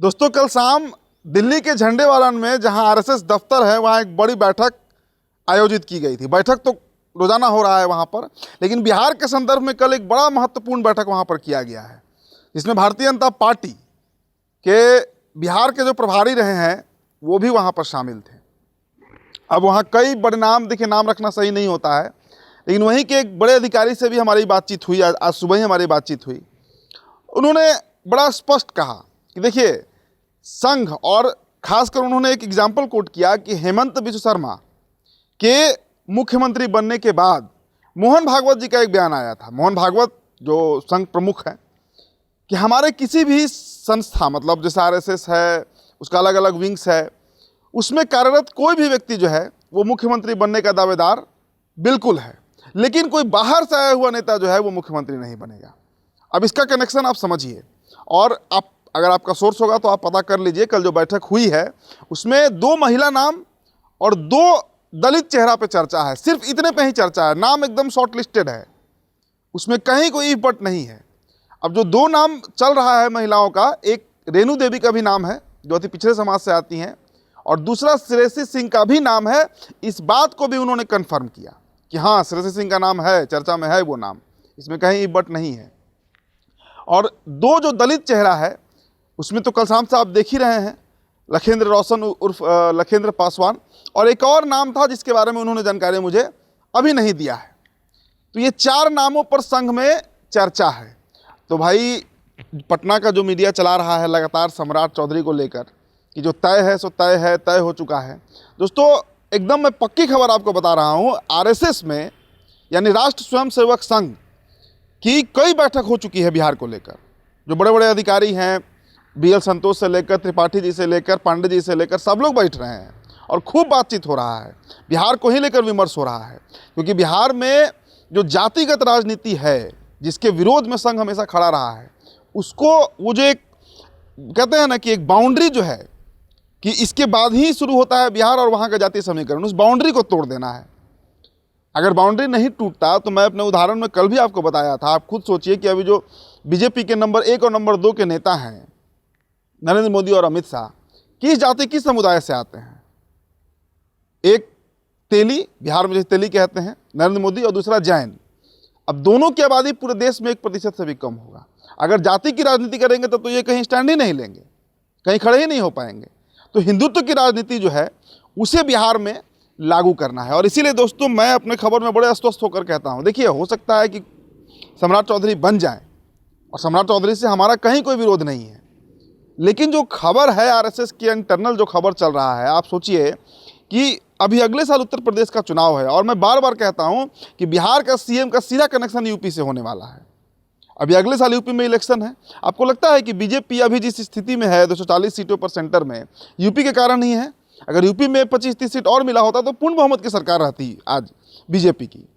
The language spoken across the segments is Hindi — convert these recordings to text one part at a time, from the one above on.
दोस्तों, कल शाम दिल्ली के झंडेवालन में जहां आरएसएस दफ्तर है वहां एक बड़ी बैठक आयोजित की गई थी। बैठक तो रोजाना हो रहा है वहां पर, लेकिन बिहार के संदर्भ में कल एक बड़ा महत्वपूर्ण बैठक वहां पर किया गया है, जिसमें भारतीय जनता पार्टी के बिहार के जो प्रभारी रहे हैं वो भी वहां पर शामिल थे। अब वहाँ कई बड़े नाम, देखिए नाम रखना सही नहीं होता है, लेकिन वहीं के एक बड़े अधिकारी से भी हमारी बातचीत हुई। आज सुबह ही हमारी बातचीत हुई। उन्होंने बड़ा स्पष्ट कहा कि देखिए, संघ और खासकर उन्होंने एक एग्जाम्पल कोट किया कि हेमंत बिस्व शर्मा के मुख्यमंत्री बनने के बाद मोहन भागवत जी का एक बयान आया था। मोहन भागवत जो संघ प्रमुख हैं, कि हमारे किसी भी संस्था, मतलब जैसे आरएसएस है, उसका अलग अलग विंग्स है, उसमें कार्यरत कोई भी व्यक्ति जो है वो मुख्यमंत्री बनने का दावेदार बिल्कुल है, लेकिन कोई बाहर से आया हुआ नेता जो है वो मुख्यमंत्री नहीं बनेगा। अब इसका कनेक्शन आप समझिए, और आप अगर आपका सोर्स होगा तो आप पता कर लीजिए। कल जो बैठक हुई है उसमें 2 महिला नाम और 2 दलित चेहरा पे चर्चा है। सिर्फ इतने पे ही चर्चा है, नाम एकदम शॉर्ट लिस्टेड है, उसमें कहीं कोई इफ बट नहीं है। अब जो 2 नाम चल रहा है महिलाओं का, एक रेणु देवी का भी नाम है जो अति पिछड़े समाज से आती हैं, और दूसरा श्रेयसी सिंह का भी नाम है। इस बात को भी उन्होंने कन्फर्म किया कि हाँ, श्रेयसी सिंह का नाम है, चर्चा में है वो नाम, इसमें कहीं इफ बट नहीं है। और 2 जो दलित चेहरा है उसमें तो कल शाम से आप देख ही रहे हैं, लखेंद्र रोशन उर्फ लखेंद्र पासवान, और एक और नाम था जिसके बारे में उन्होंने जानकारी मुझे अभी नहीं दिया है। तो ये 4 नामों पर संघ में चर्चा है। तो भाई, पटना का जो मीडिया चला रहा है लगातार सम्राट चौधरी को लेकर कि जो तय है सो तय है, तय हो चुका है। दोस्तों, एकदम मैं पक्की खबर आपको बता रहा हूँ, आरएसएस में यानी राष्ट्र स्वयंसेवक संघ की कई बैठक हो चुकी है बिहार को लेकर। जो बड़े बड़े अधिकारी हैं, बीएल संतोष से लेकर त्रिपाठी जी से लेकर पांडे जी से लेकर सब लोग बैठ रहे हैं और खूब बातचीत हो रहा है। बिहार को ही लेकर विमर्श हो रहा है, क्योंकि बिहार में जो जातिगत राजनीति है जिसके विरोध में संघ हमेशा खड़ा रहा है, उसको वो जो एक कहते हैं ना कि एक बाउंड्री जो है कि इसके बाद ही शुरू होता है बिहार और वहाँ का जातीय समीकरण, उस बाउंड्री को तोड़ देना है। अगर बाउंड्री नहीं टूटता तो मैं अपने उदाहरण में कल भी आपको बताया था, आप खुद सोचिए कि अभी जो बीजेपी के नंबर 1 और नंबर 2 के नेता हैं, नरेंद्र मोदी और अमित शाह, किस जाति किस समुदाय से आते हैं। एक तेली, बिहार में जैसे तेली कहते हैं नरेंद्र मोदी, और दूसरा जैन। अब दोनों की आबादी पूरे देश में 1% से भी कम होगा। अगर जाति की राजनीति करेंगे तब तो ये कहीं स्टैंड ही नहीं लेंगे, कहीं खड़े ही नहीं हो पाएंगे। तो हिंदुत्व की राजनीति जो है उसे बिहार में लागू करना है। और इसीलिए दोस्तों, मैं अपने खबर में बड़े अस्वस्थ होकर कहता हूँ, देखिए, हो सकता है कि सम्राट चौधरी बन जाएं, और सम्राट चौधरी से हमारा कहीं कोई विरोध नहीं है, लेकिन जो खबर है आरएसएस की इंटरनल जो खबर चल रहा है, आप सोचिए कि अभी अगले साल उत्तर प्रदेश का चुनाव है, और मैं बार बार कहता हूं कि बिहार का सीएम का सीधा कनेक्शन यूपी से होने वाला है। अभी अगले साल यूपी में इलेक्शन है। आपको लगता है कि बीजेपी अभी जिस स्थिति में है 240 सीटों पर सेंटर में, यूपी के कारण ही है? अगर यूपी में 25-30 सीट और मिला होता तो पूर्ण बहुमत की सरकार रहती आज बीजेपी की।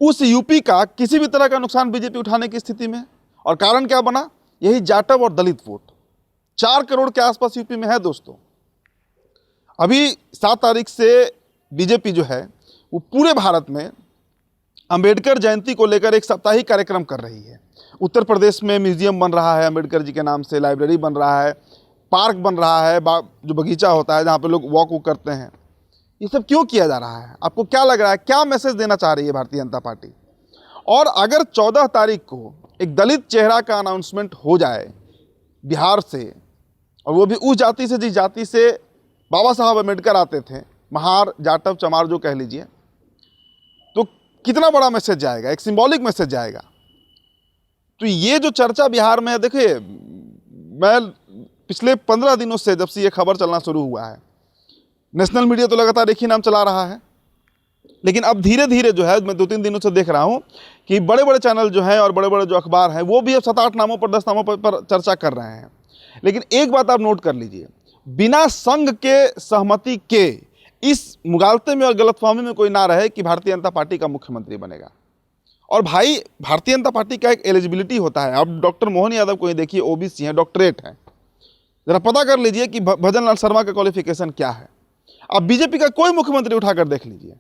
उस यूपी का किसी भी तरह का नुकसान बीजेपी उठाने की स्थिति में, और कारण क्या बना? यही जाटव और दलित वोट 4 करोड़ के आसपास यूपी में है। दोस्तों, अभी 7 तारीख से बीजेपी जो है वो पूरे भारत में अंबेडकर जयंती को लेकर एक साप्ताहिक कार्यक्रम कर रही है। उत्तर प्रदेश में म्यूजियम बन रहा है अंबेडकर जी के नाम से, लाइब्रेरी बन रहा है, पार्क बन रहा है, जो बगीचा होता है जहाँ पे लोग वॉक करते हैं। ये सब क्यों किया जा रहा है? आपको क्या लग रहा है, क्या मैसेज देना चाह रही है भारतीय जनता पार्टी? और अगर 14 तारीख को एक दलित चेहरा का अनाउंसमेंट हो जाए बिहार से, और वो भी उस जाति से जिस जाति से बाबा साहब अम्बेडकर आते थे, महार, जाटव, चमार जो कह लीजिए, तो कितना बड़ा मैसेज जाएगा, एक सिंबॉलिक मैसेज जाएगा। तो ये जो चर्चा बिहार में है, देखिए, मैं पिछले 15 दिनों से जब से ये खबर चलना शुरू हुआ है, नेशनल मीडिया तो लगातार एक ही नाम चला रहा है, लेकिन अब धीरे धीरे जो है मैं 2-3 दिनों से देख रहा हूं कि बड़े बड़े चैनल जो हैं और बड़े बड़े जो अखबार हैं वो भी अब 7-8 नामों पर 10 नामों पर चर्चा कर रहे हैं। लेकिन एक बात आप नोट कर लीजिए, बिना संघ के सहमति के इस मुगालते में और गलतफहमी में कोई ना रहे कि भारतीय जनता पार्टी का मुख्यमंत्री बनेगा। और भाई, भारतीय जनता पार्टी का एक एलिजिबिलिटी होता है। अब डॉक्टर मोहन यादव को ही देखिए, ओबीसी हैं, डॉक्टरेट हैं, जरा पता कर लीजिए कि भजन लाल शर्मा का क्वालिफिकेशन क्या है। अब बीजेपी का कोई मुख्यमंत्री उठाकर देख लीजिए,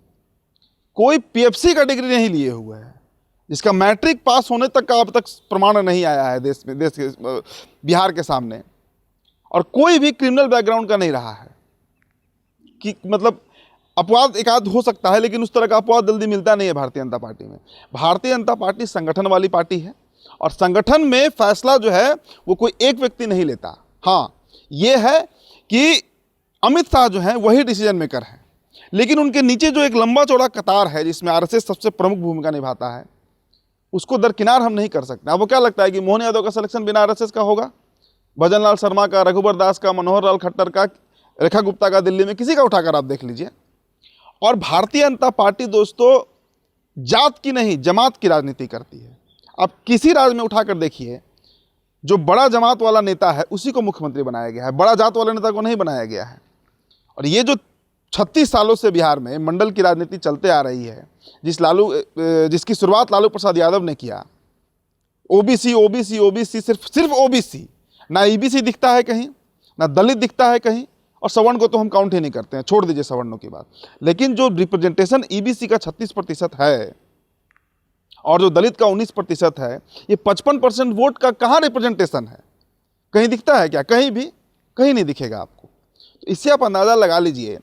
कोई पीएफसी का डिग्री नहीं लिए हुए है, जिसका मैट्रिक पास होने तक का अब तक प्रमाण नहीं आया है देश के बिहार के सामने। और कोई भी क्रिमिनल बैकग्राउंड का नहीं रहा है, कि मतलब अपवाद एक आध हो सकता है, लेकिन उस तरह का अपवाद जल्दी मिलता नहीं है भारतीय जनता पार्टी में। भारतीय जनता पार्टी संगठन वाली पार्टी है, और संगठन में फैसला जो है वो कोई एक व्यक्ति नहीं लेता। हाँ, ये है कि अमित शाह जो है वही डिसीजन मेकर है, लेकिन उनके नीचे जो एक लंबा चौड़ा कतार है जिसमें आरएसएस सबसे प्रमुख भूमिका निभाता है, उसको दरकिनार हम नहीं कर सकते। आपको क्या लगता है कि मोहन यादव का सिलेक्शन बिना आरएसएस का होगा? भजन लाल शर्मा का, रघुबर दास का, मनोहर लाल खट्टर का, रेखा गुप्ता का, दिल्ली में किसी का उठाकर आप देख लीजिए। और भारतीय जनता पार्टी दोस्तों जात की नहीं, जमात की राजनीति करती है। आप किसी राज्य में उठाकर देखिए, जो बड़ा जमात वाला नेता है उसी को मुख्यमंत्री बनाया गया है, बड़ा जात वाले नेता को नहीं बनाया गया है। और ये जो 36 सालों से बिहार में मंडल की राजनीति चलते आ रही है, जिसकी शुरुआत लालू प्रसाद यादव ने किया, ओबीसी ओबीसी ओबीसी, सिर्फ ओबीसी, ना ईबीसी दिखता है कहीं, ना दलित दिखता है कहीं, और सवर्ण को तो हम काउंट ही नहीं करते हैं, छोड़ दीजिए सवर्णों की बात। लेकिन जो रिप्रेजेंटेशन ईबीसी का 36% है और जो दलित का 19% है, ये 55% वोट का कहाँ रिप्रेजेंटेशन है? कहीं दिखता है क्या? कहीं भी, कहीं नहीं दिखेगा आपको। तो इससे आप अंदाज़ा लगा लीजिए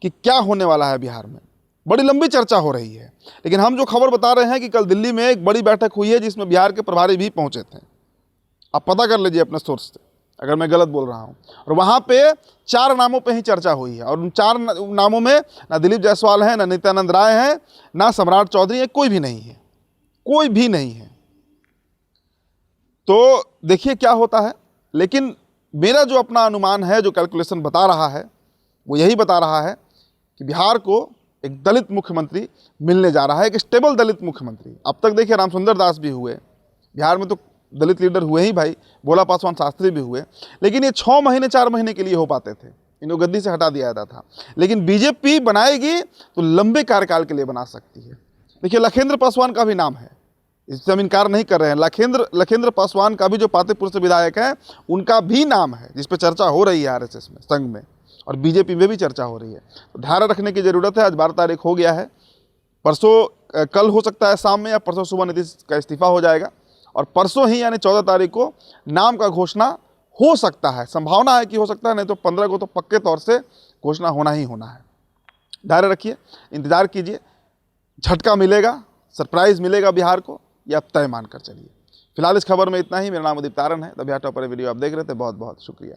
कि क्या होने वाला है बिहार में। बड़ी लंबी चर्चा हो रही है, लेकिन हम जो खबर बता रहे हैं कि कल दिल्ली में एक बड़ी बैठक हुई है जिसमें बिहार के प्रभारी भी पहुंचे थे। आप पता कर लीजिए अपने सोर्स से अगर मैं गलत बोल रहा हूं। और वहां पे 4 नामों पे ही चर्चा हुई है, और उन 4 नामों में ना दिलीप जायसवाल है, ना नित्यानंद राय है, ना सम्राट चौधरी है, कोई भी नहीं है, कोई भी नहीं है। तो देखिए क्या होता है। लेकिन मेरा जो अपना अनुमान है, जो कैलकुलेशन बता रहा है, वो यही बता रहा है कि बिहार को एक दलित मुख्यमंत्री मिलने जा रहा है, एक स्टेबल दलित मुख्यमंत्री। अब तक देखिए रामसुंदर दास भी हुए बिहार में, तो दलित लीडर हुए ही भाई, भोला पासवान शास्त्री भी हुए, लेकिन ये 6 महीने 4 महीने के लिए हो पाते थे, इनको गद्दी से हटा दिया जाता था। लेकिन बीजेपी बनाएगी तो लंबे कार्यकाल के लिए बना सकती है। देखिए लखेंद्र पासवान का भी नाम है, इससे हम इनकार नहीं कर रहे हैं। लखेंद्र पासवान का भी, जो पातेपुर से विधायक हैं, उनका भी नाम है जिस पर चर्चा हो रही है आरएसएस में, संघ में, और बीजेपी में भी चर्चा हो रही है। तो ध्यान रखने की जरूरत है। आज 12 तारीख हो गया है, परसों कल हो सकता है शाम में, या परसों सुबह नीतीश का इस्तीफा हो जाएगा, और परसों ही यानी 14 तारीख को नाम का घोषणा हो सकता है। संभावना है कि हो सकता है, नहीं तो 15 को तो पक्के तौर से घोषणा होना ही होना है। धैर्य रखिए, इंतजार कीजिए, झटका मिलेगा, सरप्राइज मिलेगा बिहार को, ये आप तय मान कर चलिए। फिलहाल इस खबर में इतना ही। मेरा नाम उदित तारण है, द बिहार टॉपर वीडियो आप देख रहे थे। बहुत बहुत शुक्रिया।